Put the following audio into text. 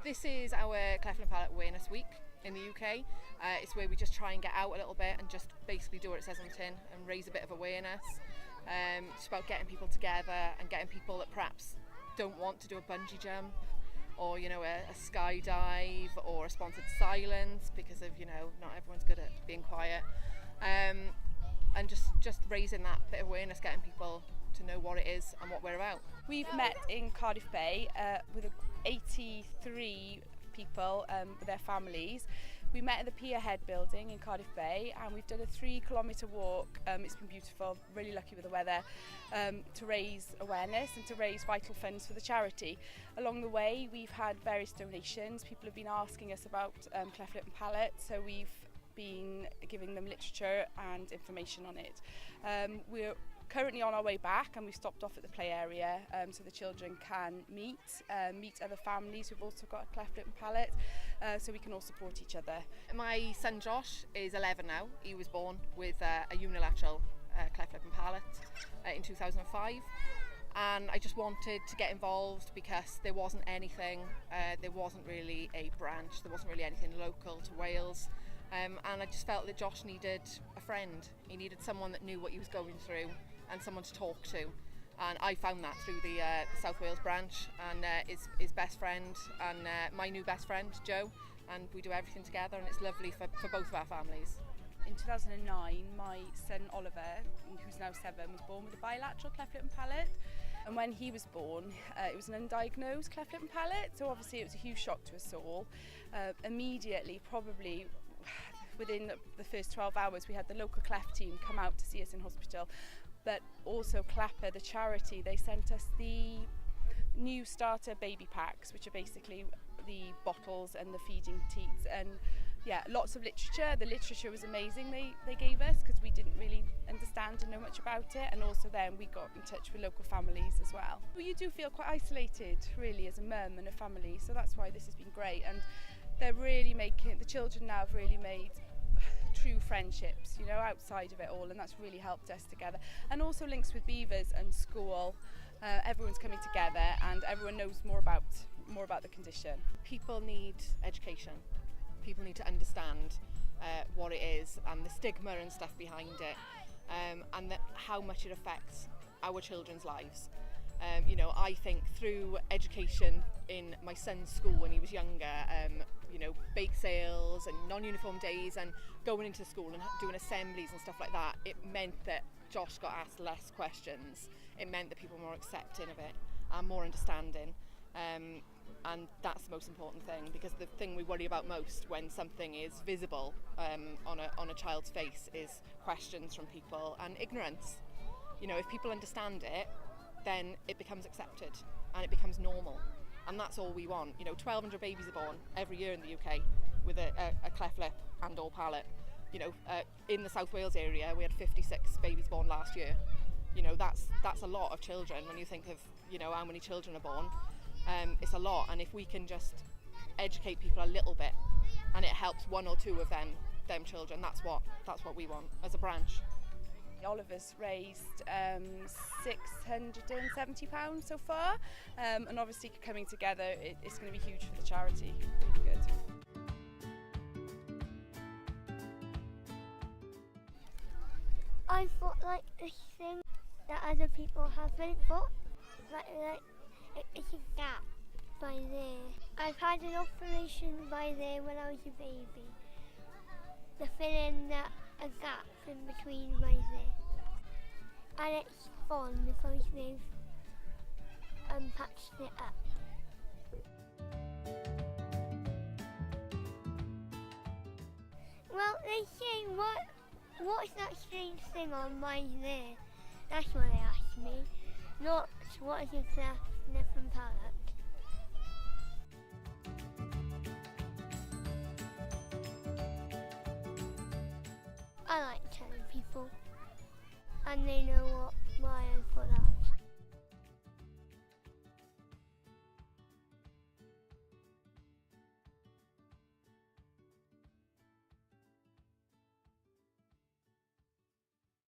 This is our Cleft and Palate Awareness Week in the UK. It's where we just try and get out a little bit and just basically do what it says on the tin and raise a bit of awareness. It's about getting people together and getting people that perhaps don't want to do a bungee jump or, you know, a skydive or a sponsored silence because of, you know, not everyone's good at being quiet. And just raising that bit of awareness, getting people to know what it is and what we're about. We've met in Cardiff Bay with 83 people with their families. We met at the Pier Head building in Cardiff Bay and we've done a 3-kilometre walk. It's been beautiful, really lucky with the weather, to raise awareness and to raise vital funds for the charity. Along the way we've had various donations. People have been asking us about Cleft Lip and Palate, so we've been giving them literature and information on it. We're currently on our way back and we've stopped off at the play area so the children can meet other families who've also got a Cleft Lip and Palate, so we can all support each other. My son Josh is 11 now. He was born with a unilateral Cleft Lip and Palate in 2005, and I just wanted to get involved because there wasn't anything, there wasn't really a branch, there wasn't really anything local to Wales. And I just felt that Josh needed a friend. He needed someone that knew what he was going through and someone to talk to. And I found that through the South Wales branch, and his best friend and my new best friend, Joe, and we do everything together, and it's lovely for both of our families. In 2009, my son Oliver, who's now 7, was born with a bilateral cleft lip and palate. And when he was born, it was an undiagnosed cleft lip and palate, so obviously it was a huge shock to us all. Immediately, probably within the first 12 hours, we had the local Cleft team come out to see us in hospital, but also CLAPA, the charity, they sent us the new starter baby packs, which are basically the bottles and the feeding teats, and yeah, lots of literature. The literature was amazing they gave us, because we didn't really understand and know much about it, and also then we got in touch with local families as well. You do feel quite isolated really as a mum and a family, so that's why this has been great, and they're really making, the children now have really made true friendships, you know, outside of it all, and that's really helped us together. And also links with Beavers and school, everyone's coming together and everyone knows more about the condition. People need education, people need to understand what it is and the stigma and stuff behind it, and how much it affects our children's lives. You know, I think through education in my son's school when he was younger, you know, bake sales and non-uniform days and going into school and doing assemblies and stuff like that, it meant that Josh got asked less questions. It meant that people were more accepting of it and more understanding, and that's the most important thing, because the thing we worry about most when something is visible on a child's face is questions from people and ignorance. You know, if people understand it, then it becomes accepted and it becomes normal, and that's all we want. You know, 1,200 babies are born every year in the UK with a cleft lip and or palate. You know, in the South Wales area we had 56 babies born last year. You know, that's a lot of children when you think of, you know, how many children are born. It's a lot, and if we can just educate people a little bit and it helps 1 or 2 of them children, that's what we want as a branch. Oliver's raised £670 so far, and obviously coming together it's going to be huge for the charity, really good. I thought like this thing that other people haven't got, like it's a gap by there. I've had an operation by there when I was a baby, to fill in a gap in between my there, and it's gone because they've patched it up. Well, they say what's that strange thing on my there? That's what they asked me, not what is a cleft lip and palate. I like telling people, and they know why I've got that.